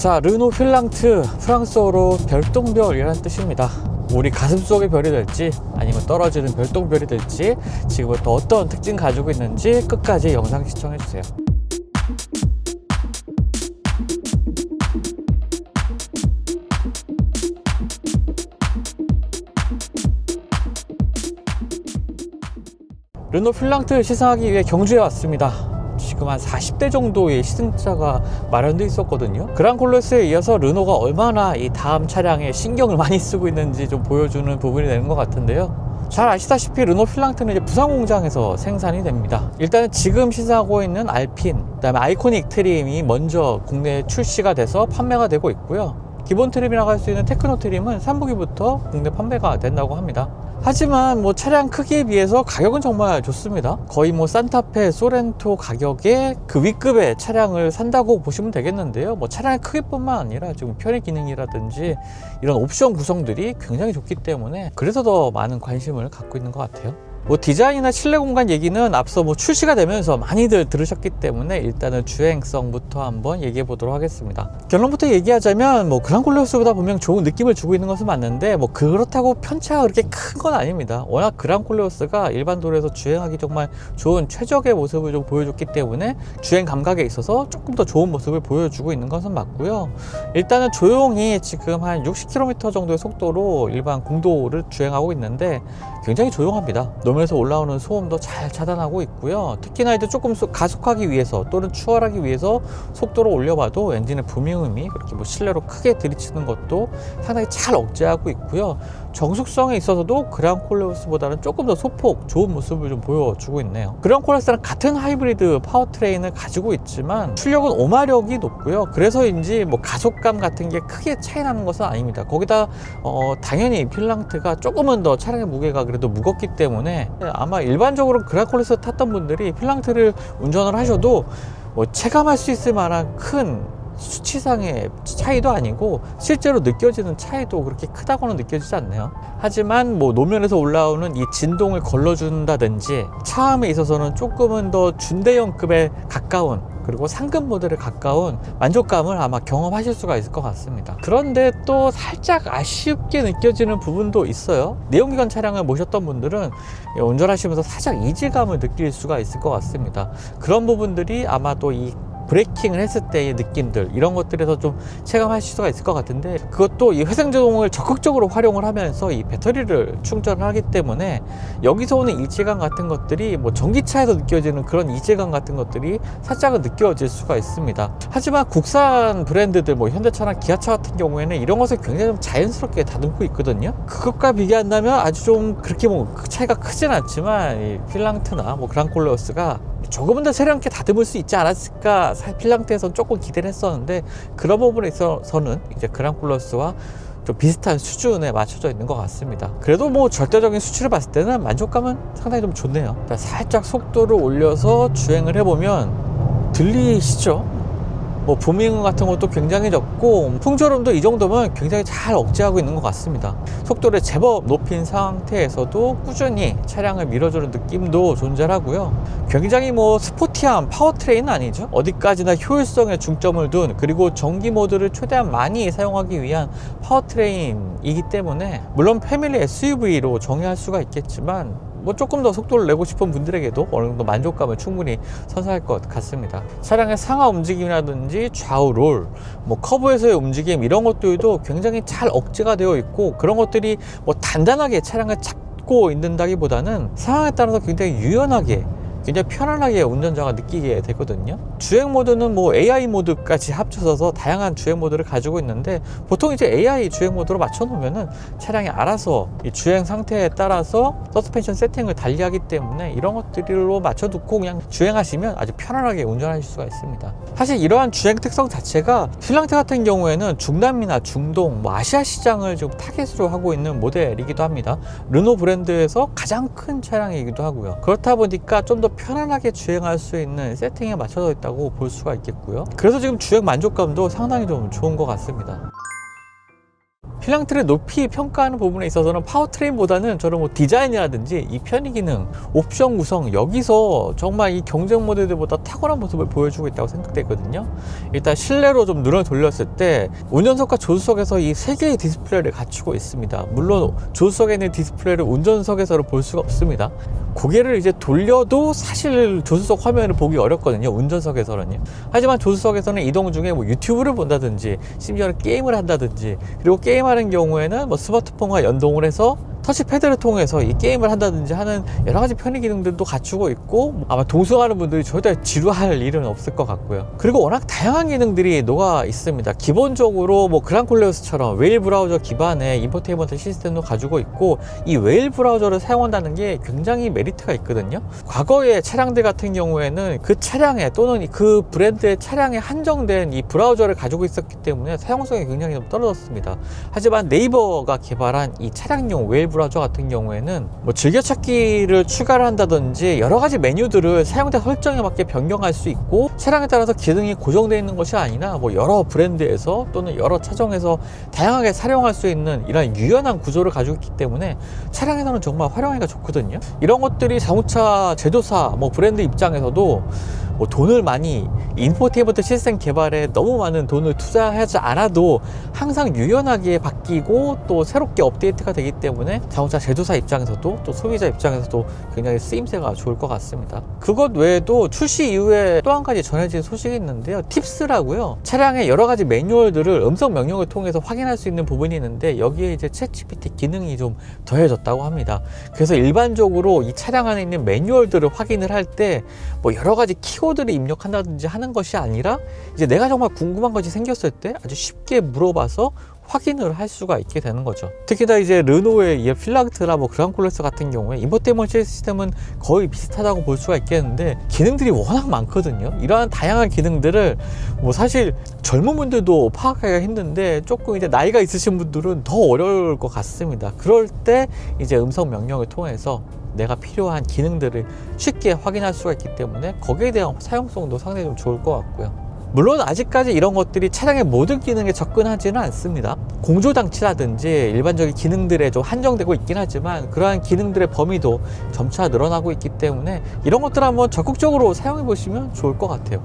자, 르노 필랑트, 프랑스어로 별똥별이라는 뜻입니다. 우리 가슴속의 별이 될지 아니면 떨어지는 별똥별이 될지 지금부터 어떤 특징 가지고 있는지 끝까지 영상 시청해 주세요. 르노 필랑트를 시승하기 위해 경주에 왔습니다. 지금 한 40대 정도의 시승차가 마련되어 있었거든요. 그랑콜레스에 이어서 르노가 얼마나 이 다음 차량에 신경을 많이 쓰고 있는지 좀 보여주는 부분이 되는 것 같은데요. 잘 아시다시피 르노 필랑트는 이제 부산 공장에서 생산이 됩니다. 일단은 지금 시승하고 있는 알핀, 그다음에 아이코닉 트림이 먼저 국내에 출시가 돼서 판매가 되고 있고요. 기본 트림이라고 할 수 있는 테크노 트림은 3분기부터 국내 판매가 된다고 합니다. 하지만 뭐 차량 크기에 비해서 가격은 정말 좋습니다. 거의 뭐 산타페, 소렌토 가격에 그 윗급의 차량을 산다고 보시면 되겠는데요. 뭐 차량의 크기뿐만 아니라 지금 편의 기능이라든지 이런 옵션 구성들이 굉장히 좋기 때문에 그래서 더 많은 관심을 갖고 있는 것 같아요. 뭐 디자인이나 실내 공간 얘기는 앞서 뭐 출시가 되면서 많이들 들으셨기 때문에 일단은 주행성부터 한번 얘기해 보도록 하겠습니다. 결론부터 얘기하자면 뭐 그랑콜레오스보다 분명 좋은 느낌을 주고 있는 것은 맞는데 뭐 그렇다고 편차가 그렇게 큰 건 아닙니다. 워낙 그랑콜레오스가 일반 도로에서 주행하기 정말 좋은 최적의 모습을 좀 보여줬기 때문에 주행 감각에 있어서 조금 더 좋은 모습을 보여주고 있는 것은 맞고요. 일단은 조용히 지금 한 60km 정도의 속도로 일반 공도를 주행하고 있는데 굉장히 조용합니다. 노면에서 올라오는 소음도 잘 차단하고 있고요. 특히나 이제 조금 가속하기 위해서 또는 추월하기 위해서 속도를 올려봐도 엔진의 부밍음이 그렇게 뭐 실내로 크게 들이치는 것도 상당히 잘 억제하고 있고요. 정숙성에 있어서도 그랑콜레오스보다는 조금 더 소폭 좋은 모습을 좀 보여주고 있네요. 그랑콜레오스랑 같은 하이브리드 파워트레인을 가지고 있지만 출력은 5마력이 높고요. 그래서인지 뭐 가속감 같은 게 크게 차이 나는 것은 아닙니다. 거기다 당연히 필랑트가 조금은 더 차량의 무게가 그래도 무겁기 때문에 아마 일반적으로 그랑콜레오스 탔던 분들이 필랑트를 운전을 하셔도 뭐 체감할 수 있을 만한 큰 수치상의 차이도 아니고 실제로 느껴지는 차이도 그렇게 크다고는 느껴지지 않네요. 하지만 뭐 노면에서 올라오는 이 진동을 걸러준다든지 차음에 있어서는 조금은 더 준대형급에 가까운 그리고 상급 모델에 가까운 만족감을 아마 경험하실 수가 있을 것 같습니다. 그런데 또 살짝 아쉽게 느껴지는 부분도 있어요. 내연기관 차량을 모셨던 분들은 운전하시면서 살짝 이질감을 느낄 수가 있을 것 같습니다. 그런 부분들이 아마 또 이 브레이킹을 했을 때의 느낌들 이런 것들에서 좀 체감하실 수가 있을 것 같은데 그것도 이 회생제동을 적극적으로 활용을 하면서 이 배터리를 충전을 하기 때문에 여기서 오는 일체감 같은 것들이 뭐 전기차에서 느껴지는 그런 이질감 같은 것들이 살짝은 느껴질 수가 있습니다. 하지만 국산 브랜드들 뭐 현대차나 기아차 같은 경우에는 이런 것을 굉장히 좀 자연스럽게 다듬고 있거든요. 그것과 비교한다면 아주 좀 그렇게 뭐 차이가 크진 않지만 이 필랑트나 뭐 그랑콜레오스가 조금은 더 세련있게 다듬을 수 있지 않았을까 필랑트에서는 조금 기대를 했었는데 그런 부분에 있어서는 이제 그랑콜레오스와 좀 비슷한 수준에 맞춰져 있는 것 같습니다. 그래도 뭐 절대적인 수치를 봤을 때는 만족감은 상당히 좀 좋네요. 자, 살짝 속도를 올려서 주행을 해보면 들리시죠? 뭐 부밍 같은 것도 굉장히 적고 풍조름도 이 정도면 굉장히 잘 억제하고 있는 것 같습니다. 속도를 제법 높인 상태에서도 꾸준히 차량을 밀어주는 느낌도 존재하고요. 굉장히 뭐 스포티한 파워트레인은 아니죠. 어디까지나 효율성에 중점을 둔 그리고 전기 모드를 최대한 많이 사용하기 위한 파워트레인이기 때문에 물론 패밀리 SUV로 정의할 수가 있겠지만 뭐 조금 더 속도를 내고 싶은 분들에게도 어느 정도 만족감을 충분히 선사할 것 같습니다. 차량의 상하 움직임이라든지 좌우 롤, 뭐 커브에서의 움직임 이런 것들도 굉장히 잘 억제가 되어 있고 그런 것들이 뭐 단단하게 차량을 잡고 있는다기보다는 상황에 따라서 굉장히 유연하게 굉장히 편안하게 운전자가 느끼게 되거든요. 주행 모드는 뭐 AI 모드까지 합쳐서 다양한 주행 모드를 가지고 있는데 보통 이제 AI 주행 모드로 맞춰 놓으면은 차량이 알아서 이 주행 상태에 따라서 서스펜션 세팅을 달리하기 때문에 이런 것들로 맞춰 두고 그냥 주행하시면 아주 편안하게 운전하실 수가 있습니다. 사실 이러한 주행 특성 자체가 필랑트 같은 경우에는 중남미나 중동, 뭐 아시아 시장을 좀 타겟으로 하고 있는 모델이기도 합니다. 르노 브랜드에서 가장 큰 차량이기도 하고요. 그렇다 보니까 좀 더 편안하게 주행할 수 있는 세팅에 맞춰져 있다고 볼 수가 있겠고요. 그래서 지금 주행 만족감도 상당히 좀 좋은 것 같습니다. 필랑트를 높이 평가하는 부분에 있어서는 파워트레인보다는 저는 뭐 디자인이라든지 이 편의 기능, 옵션 구성, 여기서 정말 이 경쟁 모델들보다 탁월한 모습을 보여주고 있다고 생각되거든요. 일단 실내로 좀 눈을 돌렸을 때 운전석과 조수석에서 이 세 개의 디스플레이를 갖추고 있습니다. 물론 조수석에 있는 디스플레이를 운전석에서는 볼 수가 없습니다. 고개를 이제 돌려도 사실 조수석 화면을 보기 어렵거든요. 운전석에서는요. 하지만 조수석에서는 이동 중에 뭐 유튜브를 본다든지 심지어는 게임을 한다든지, 그리고 게임하는 경우에는 뭐 스마트폰과 연동을 해서 터치패드를 통해서 이 게임을 한다든지 하는 여러 가지 편의 기능들도 갖추고 있고, 아마 동승하는 분들이 절대 지루할 일은 없을 것 같고요. 그리고 워낙 다양한 기능들이 녹아 있습니다. 기본적으로 뭐 그랑콜레오스처럼 웨일 브라우저 기반의 인포테인먼트 시스템도 가지고 있고, 이 웨일 브라우저를 사용한다는 게 굉장히 메리트가 있거든요. 과거의 차량들 같은 경우에는 그 차량에 또는 그 브랜드의 차량에 한정된 이 브라우저를 가지고 있었기 때문에 사용성이 굉장히 좀 떨어졌습니다. 하지만 네이버가 개발한 이 차량용 웨일 브라우저 같은 경우에는 뭐 즐겨찾기를 추가를 한다든지 여러 가지 메뉴들을 사용자 설정에 맞게 변경할 수 있고, 차량에 따라서 기능이 고정되어 있는 것이 아니라 뭐 여러 브랜드에서 또는 여러 차종에서 다양하게 사용할 수 있는 이런 유연한 구조를 가지고 있기 때문에 차량에서는 정말 활용하기가 좋거든요. 이런 것들이 자동차 제조사 뭐 브랜드 입장에서도 뭐 돈을 많이, 인포테인먼트 시스템 개발에 너무 많은 돈을 투자하지 않아도 항상 유연하게 바뀌고 또 새롭게 업데이트가 되기 때문에 자동차 제조사 입장에서도 또 소비자 입장에서도 굉장히 쓰임새가 좋을 것 같습니다. 그것 외에도 출시 이후에 또 한 가지 전해진 소식이 있는데요. 팁스라고요. 차량의 여러 가지 매뉴얼들을 음성 명령을 통해서 확인할 수 있는 부분이 있는데, 여기에 이제 챗GPT 기능이 좀 더해졌다고 합니다. 그래서 일반적으로 이 차량 안에 있는 매뉴얼들을 확인을 할 때 뭐 여러 가지 키워드를 입력한다든지 하는 것이 아니라, 이제 내가 정말 궁금한 것이 생겼을 때 아주 쉽게 물어봐서 확인을 할 수가 있게 되는 거죠. 특히나 이제 르노의 이 필랑트나 뭐 그랑콜레스 같은 경우에 인포테인먼트 시스템은 거의 비슷하다고 볼 수가 있겠는데, 기능들이 워낙 많거든요. 이러한 다양한 기능들을 뭐 사실 젊은 분들도 파악하기가 힘든데, 조금 이제 나이가 있으신 분들은 더 어려울 것 같습니다. 그럴 때 이제 음성 명령을 통해서 내가 필요한 기능들을 쉽게 확인할 수가 있기 때문에 거기에 대한 사용성도 상당히 좀 좋을 것 같고요. 물론 아직까지 이런 것들이 차량의 모든 기능에 접근하지는 않습니다. 공조장치라든지 일반적인 기능들에 좀 한정되고 있긴 하지만, 그러한 기능들의 범위도 점차 늘어나고 있기 때문에 이런 것들 한번 적극적으로 사용해 보시면 좋을 것 같아요.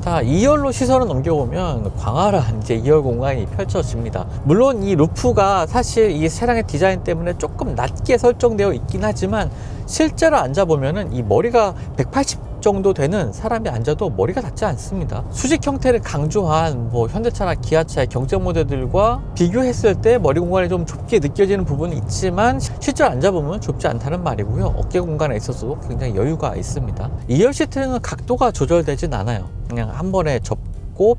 자, 2열로 시선을 넘겨보면 광활한 이제 2열 공간이 펼쳐집니다. 물론 이 루프가 사실 이 차량의 디자인 때문에 조금 낮게 설정되어 있긴 하지만, 실제로 앉아보면은 이 머리가 180 정도 되는 사람이 앉아도 머리가 닿지 않습니다. 수직 형태를 강조한 뭐 현대차나 기아차의 경쟁 모델들과 비교했을 때 머리 공간이 좀 좁게 느껴지는 부분이 있지만, 실제로 앉아보면 좁지 않다는 말이고요. 어깨 공간에 있어서도 굉장히 여유가 있습니다. 2열 시트는 각도가 조절되진 않아요. 그냥 한 번에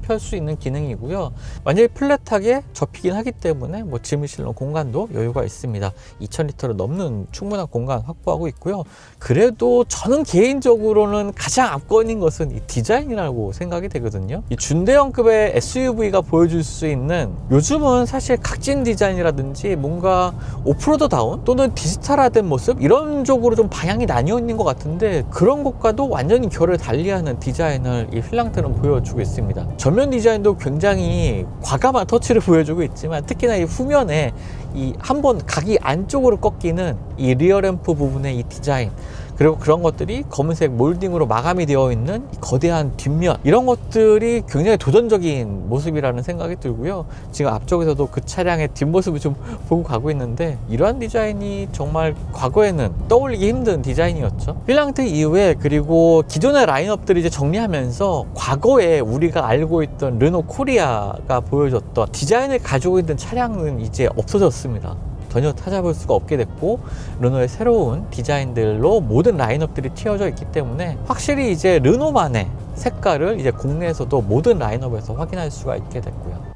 펼 수 있는 기능이고요. 완전히 플랫하게 접히긴 하기 때문에 뭐 짐을 실는 공간도 여유가 있습니다. 2000리터를 넘는 충분한 공간 확보하고 있고요. 그래도 저는 개인적으로는 가장 압권인 것은 이 디자인이라고 생각이 되거든요. 이 준대형급의 SUV가 보여줄 수 있는, 요즘은 사실 각진 디자인이라든지 뭔가 오프로드다운 또는 디지털화된 모습, 이런 쪽으로 좀 방향이 나뉘어 있는 것 같은데, 그런 것과도 완전히 결을 달리하는 디자인을 이 필랑트는 보여주고 있습니다. 전면 디자인도 굉장히 과감한 터치를 보여주고 있지만, 특히나 이 후면에 이 한번 각이 안쪽으로 꺾이는 이 리어램프 부분의 이 디자인, 그리고 그런 것들이 검은색 몰딩으로 마감이 되어 있는 거대한 뒷면, 이런 것들이 굉장히 도전적인 모습이라는 생각이 들고요. 지금 앞쪽에서도 그 차량의 뒷모습을 좀 보고 가고 있는데, 이러한 디자인이 정말 과거에는 떠올리기 힘든 디자인이었죠. 필랑트 이후에, 그리고 기존의 라인업들을 이제 정리하면서 과거에 우리가 알고 있던 르노 코리아가 보여줬던 디자인을 가지고 있는 차량은 이제 없어졌습니다. 전혀 찾아볼 수가 없게 됐고, 르노의 새로운 디자인들로 모든 라인업들이 튀어져 있기 때문에 확실히 이제 르노만의 색깔을 이제 국내에서도 모든 라인업에서 확인할 수가 있게 됐고요.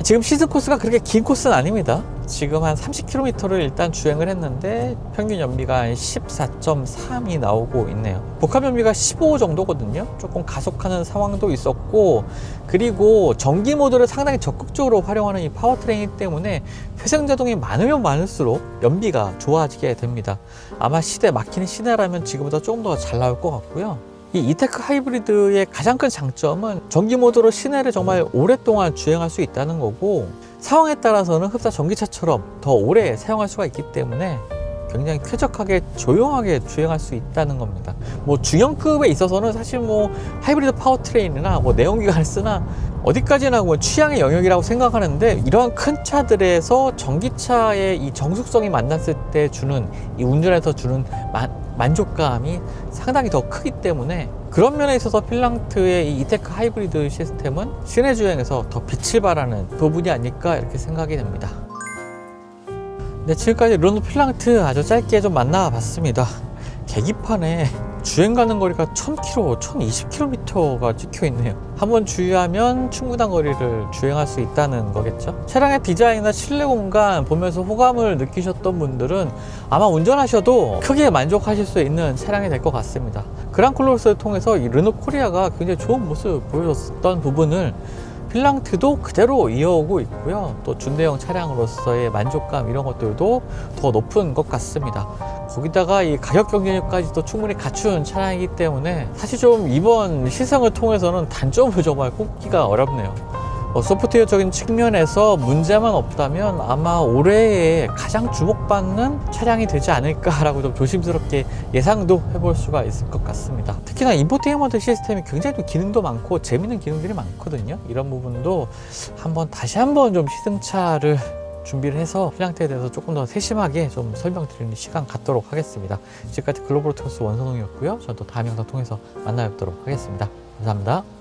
지금 시즌 코스가 그렇게 긴 코스는 아닙니다. 지금 한 30km를 일단 주행을 했는데 평균 연비가 14.3이 나오고 있네요. 복합 연비가 15 정도거든요. 조금 가속하는 상황도 있었고, 그리고 전기 모드를 상당히 적극적으로 활용하는 이 파워트레인이기 때문에 회생자동이 많으면 많을수록 연비가 좋아지게 됩니다. 아마 시대 막히는 시내라면 지금보다 조금 더 잘 나올 것 같고요. 이 이테크 하이브리드의 가장 큰 장점은 전기 모드로 시내를 정말 오랫동안 주행할 수 있다는 거고, 상황에 따라서는 흡사 전기차처럼 더 오래 사용할 수가 있기 때문에 굉장히 쾌적하게 조용하게 주행할 수 있다는 겁니다. 뭐 중형급에 있어서는 사실 뭐 하이브리드 파워트레인이나 뭐 내연기관을 쓰나 어디까지나 뭐 취향의 영역이라고 생각하는데, 이러한 큰 차들에서 전기차의 이 정숙성이 만났을 때 주는 이 운전에서 주는 만족감이 상당히 더 크기 때문에, 그런 면에 있어서 필랑트의 이 이테크 하이브리드 시스템은 시내 주행에서 더 빛을 발하는 부분이 아닐까 이렇게 생각이 됩니다. 네, 지금까지 르노 필랑트 아주 짧게 좀 만나봤습니다. 계기판에 주행 가는 거리가 1000km, 1020km가 찍혀 있네요. 한번 주유하면 충분한 거리를 주행할 수 있다는 거겠죠. 차량의 디자인이나 실내 공간 보면서 호감을 느끼셨던 분들은 아마 운전하셔도 크게 만족하실 수 있는 차량이 될 것 같습니다. 그랑콜로스를 통해서 이 르노 코리아가 굉장히 좋은 모습을 보여줬던 부분을 필랑트도 그대로 이어오고 있고요. 또 준대형 차량으로서의 만족감 이런 것들도 더 높은 것 같습니다. 거기다가 이 가격 경쟁력까지도 충분히 갖춘 차량이기 때문에 사실 좀 이번 시승을 통해서는 단점을 정말 꼽기가 어렵네요. 소프트웨어적인 측면에서 문제만 없다면 아마 올해에 가장 주목받는 차량이 되지 않을까라고 좀 조심스럽게 예상도 해볼 수가 있을 것 같습니다. 특히나 인포테인먼트 시스템이 굉장히 좀 기능도 많고 재밌는 기능들이 많거든요. 이런 부분도 다시 한번 좀 시승차를 준비를 해서 필랑트에 대해서 조금 더 세심하게 좀 설명드리는 시간 갖도록 하겠습니다. 지금까지 글로벌 트로스 원선홍이었고요. 저는 또 다음 영상 통해서 만나 뵙도록 하겠습니다. 감사합니다.